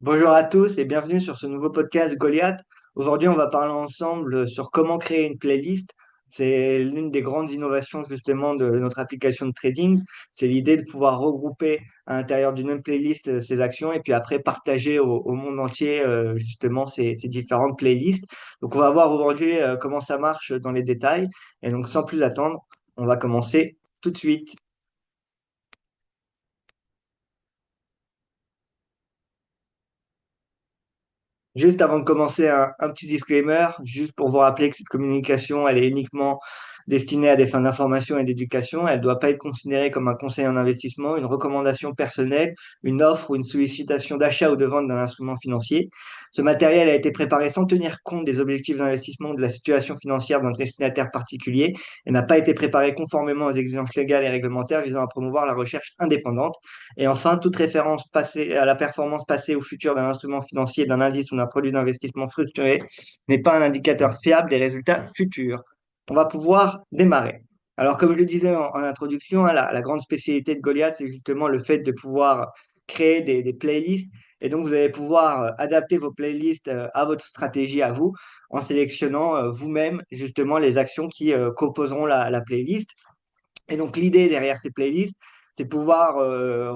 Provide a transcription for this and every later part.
Bonjour à tous et bienvenue sur ce nouveau podcast Goliath. Aujourd'hui, on va parler ensemble sur comment créer une playlist. C'est l'une des grandes innovations justement de notre application de trading. C'est l'idée de pouvoir regrouper à l'intérieur d'une même playlist ces actions et puis après partager au monde entier justement ces différentes playlists. Donc, on va voir aujourd'hui comment ça marche dans les détails. Et donc, sans plus attendre, on va commencer tout de suite. Juste avant de commencer, un petit disclaimer, juste pour vous rappeler que cette communication, elle est uniquement destinée à des fins d'information et d'éducation. Elle ne doit pas être considérée comme un conseil en investissement, une recommandation personnelle, une offre ou une sollicitation d'achat ou de vente d'un instrument financier. Ce matériel a été préparé sans tenir compte des objectifs d'investissement ou de la situation financière d'un destinataire particulier et n'a pas été préparé conformément aux exigences légales et réglementaires visant à promouvoir la recherche indépendante. Et enfin, toute référence passée à la performance passée ou future d'un instrument financier, d'un indice ou d'un produit d'investissement structuré n'est pas un indicateur fiable des résultats futurs. On va pouvoir démarrer. Alors, comme je le disais en introduction, hein, la grande spécialité de Goliath, c'est justement le fait de pouvoir créer des playlists. Et donc, vous allez pouvoir adapter vos playlists à votre stratégie à vous en sélectionnant vous-même justement les actions qui composeront la playlist. Et donc, l'idée derrière ces playlists, c'est pouvoir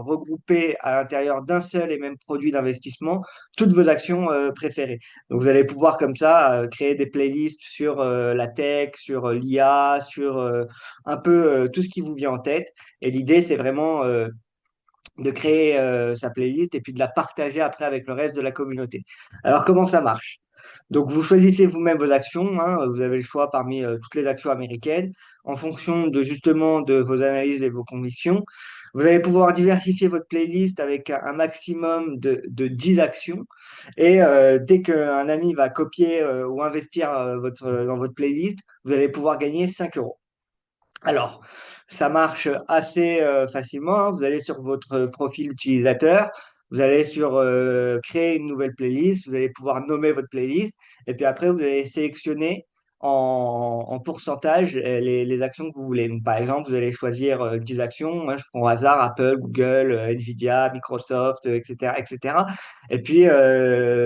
regrouper à l'intérieur d'un seul et même produit d'investissement toutes vos actions préférées. Donc, vous allez pouvoir comme ça créer des playlists sur la tech, sur l'IA, sur un peu tout ce qui vous vient en tête. Et l'idée, c'est vraiment de créer sa playlist et puis de la partager après avec le reste de la communauté. Alors, comment ça marche? Donc, vous choisissez vous-même vos actions, hein, vous avez le choix parmi toutes les actions américaines en fonction de justement de vos analyses et vos convictions. Vous allez pouvoir diversifier votre playlist avec un maximum de 10 actions. Et dès qu'un ami va copier ou investir dans votre playlist, vous allez pouvoir gagner 5 euros. Alors, ça marche assez facilement, hein. Vous allez sur votre profil utilisateur, vous allez sur créer une nouvelle playlist, vous allez pouvoir nommer votre playlist, et puis après, vous allez sélectionner en pourcentage les actions que vous voulez. Donc, par exemple, vous allez choisir 10 actions. Moi, je prends au hasard Apple, Google, Nvidia, Microsoft, etc., etc. Et puis,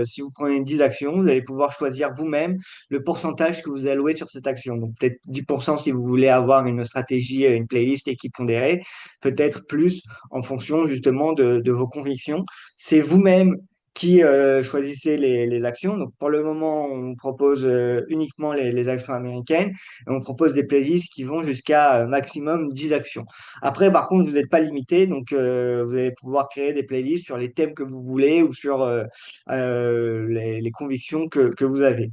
si vous prenez 10 actions, vous allez pouvoir choisir vous-même le pourcentage que vous allouez sur cette action. Donc peut-être 10% si vous voulez avoir une stratégie, une playlist équipondérée, peut-être plus en fonction justement de vos convictions. C'est vous-même qui choisissez les actions. Donc pour le moment, on propose uniquement les actions américaines et on propose des playlists qui vont jusqu'à maximum 10 actions. Après, par contre, vous n'êtes pas limité, donc vous allez pouvoir créer des playlists sur les thèmes que vous voulez ou sur les convictions que vous avez.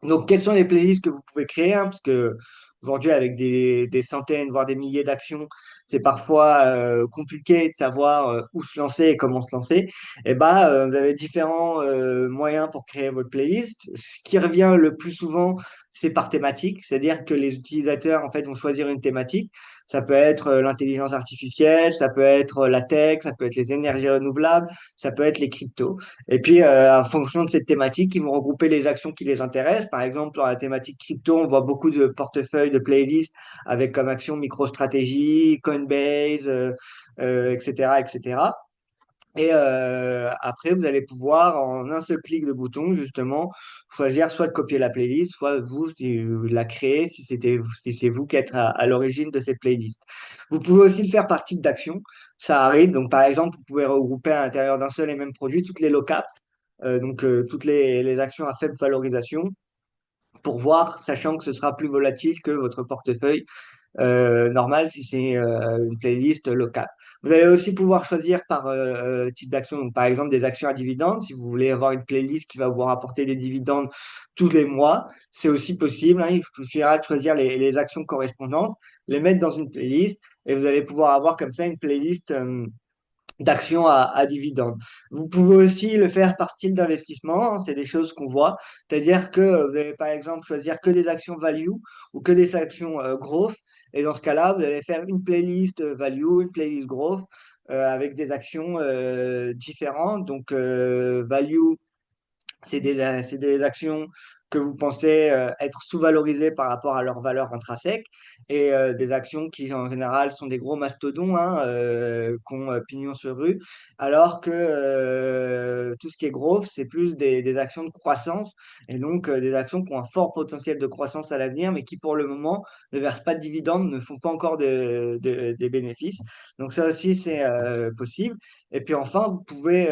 Donc, quelles sont les playlists que vous pouvez créer, hein, parce que aujourd'hui, avec des centaines, voire des milliers d'actions, c'est parfois compliqué de savoir où se lancer et comment se lancer. Et ben, vous avez différents moyens pour créer votre playlist. Ce qui revient le plus souvent, c'est par thématique, c'est-à-dire que les utilisateurs en fait vont choisir une thématique. Ça peut être l'intelligence artificielle, ça peut être la tech, ça peut être les énergies renouvelables, ça peut être les cryptos. Et puis, en fonction de cette thématique, ils vont regrouper les actions qui les intéressent. Par exemple, dans la thématique crypto, on voit beaucoup de portefeuilles, de playlists avec comme action MicroStrategy, Coinbase, etc., etc. Et après, vous allez pouvoir, en un seul clic de bouton, justement, choisir soit de copier la playlist, soit vous, si vous la créez, si c'est vous qui êtes à l'origine de cette playlist. Vous pouvez aussi le faire par type d'action. Ça arrive. Donc, par exemple, vous pouvez regrouper à l'intérieur d'un seul et même produit toutes les low cap, donc toutes les actions à faible valorisation, pour voir, sachant que ce sera plus volatile que votre portefeuille normal si c'est une playlist locale. Vous allez aussi pouvoir choisir par type d'action, donc par exemple des actions à dividendes. Si vous voulez avoir une playlist qui va vous rapporter des dividendes tous les mois, c'est aussi possible, hein. Il suffira de choisir les actions correspondantes, les mettre dans une playlist et vous allez pouvoir avoir comme ça une playlist d'actions à dividendes. Vous pouvez aussi le faire par style d'investissement, hein, c'est des choses qu'on voit, c'est-à-dire que vous allez par exemple choisir que des actions value ou que des actions growth, et dans ce cas-là, vous allez faire une playlist value, une playlist growth avec des actions différentes. Donc value, c'est des actions que vous pensez être sous-valorisées par rapport à leur valeur intrinsèque et des actions qui en général sont des gros mastodons hein, qui ont pignon sur rue, alors que tout ce qui est growth, c'est plus des actions de croissance et donc des actions qui ont un fort potentiel de croissance à l'avenir, mais qui pour le moment ne versent pas de dividendes, ne font pas encore des bénéfices. Donc ça aussi, c'est possible. Et puis enfin, vous pouvez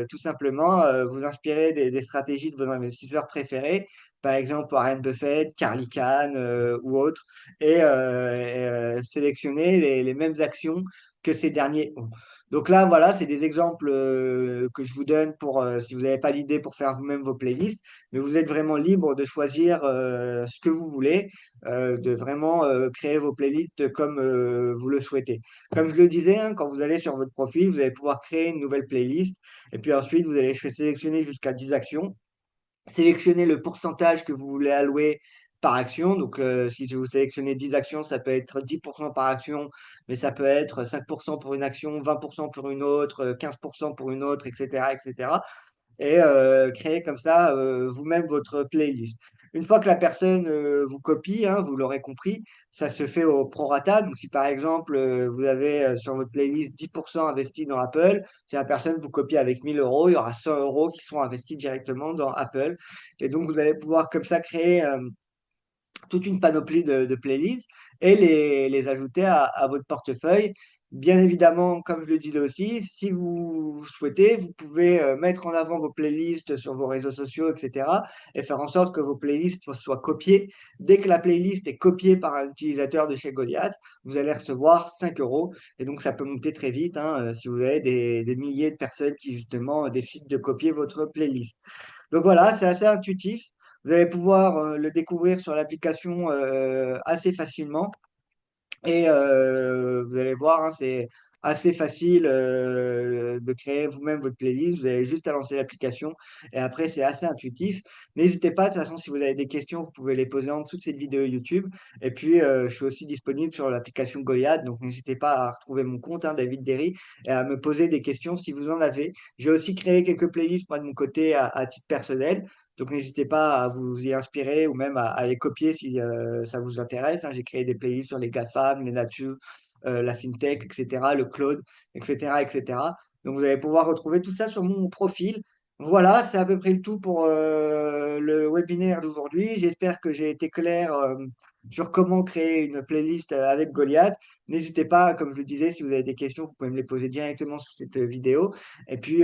tout simplement vous inspirer des stratégies de vos investisseurs préférés, par exemple Warren Buffett, Carl Icahn ou autres, et sélectionner les mêmes actions que ces derniers ont. Donc là, voilà, c'est des exemples que je vous donne pour, si vous n'avez pas d'idée pour faire vous-même vos playlists, mais vous êtes vraiment libre de choisir ce que vous voulez, de vraiment créer vos playlists comme vous le souhaitez. Comme je le disais, hein, quand vous allez sur votre profil, vous allez pouvoir créer une nouvelle playlist et puis ensuite, vous allez sélectionner jusqu'à 10 actions. Sélectionnez le pourcentage que vous voulez allouer par action. Donc, si vous sélectionnez 10 actions, ça peut être 10% par action, mais ça peut être 5% pour une action, 20% pour une autre, 15% pour une autre, etc., etc. Et créer comme ça vous-même votre playlist. Une fois que la personne vous copie, hein, vous l'aurez compris, ça se fait au prorata. Donc, si par exemple, vous avez sur votre playlist 10% investi dans Apple, si la personne vous copie avec 1000 euros, il y aura 100 euros qui seront investis directement dans Apple. Et donc, vous allez pouvoir comme ça créer toute une panoplie de playlists et les ajouter à votre portefeuille. Bien évidemment, comme je le disais aussi, si vous souhaitez, vous pouvez mettre en avant vos playlists sur vos réseaux sociaux, etc. et faire en sorte que vos playlists soient copiées. Dès que la playlist est copiée par un utilisateur de chez Goliath, vous allez recevoir 5 euros. Et donc, ça peut monter très vite hein, si vous avez des milliers de personnes qui, justement, décident de copier votre playlist. Donc voilà, c'est assez intuitif. Vous allez pouvoir le découvrir sur l'application assez facilement. Et vous allez voir, hein, c'est assez facile de créer vous-même votre playlist. Vous avez juste à lancer l'application et après, c'est assez intuitif. N'hésitez pas, de toute façon, si vous avez des questions, vous pouvez les poser en dessous de cette vidéo YouTube. Et puis, je suis aussi disponible sur l'application Goyad, donc n'hésitez pas à retrouver mon compte, hein, David Derry, et à me poser des questions si vous en avez. J'ai aussi créé quelques playlists, moi, de mon côté, à titre personnel. Donc n'hésitez pas à vous y inspirer ou même à les copier si ça vous intéresse, hein. J'ai créé des playlists sur les GAFAM, les natures, la fintech, etc., le cloud, etc., etc. Donc vous allez pouvoir retrouver tout ça sur mon profil. Voilà, c'est à peu près le tout pour le webinaire d'aujourd'hui. J'espère que j'ai été clair sur comment créer une playlist avec Goliath. N'hésitez pas, comme je le disais, si vous avez des questions, vous pouvez me les poser directement sous cette vidéo. Et puis,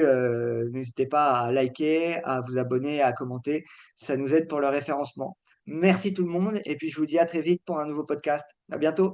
n'hésitez pas à liker, à vous abonner, à commenter. Ça nous aide pour le référencement. Merci tout le monde. Et puis, je vous dis à très vite pour un nouveau podcast. À bientôt.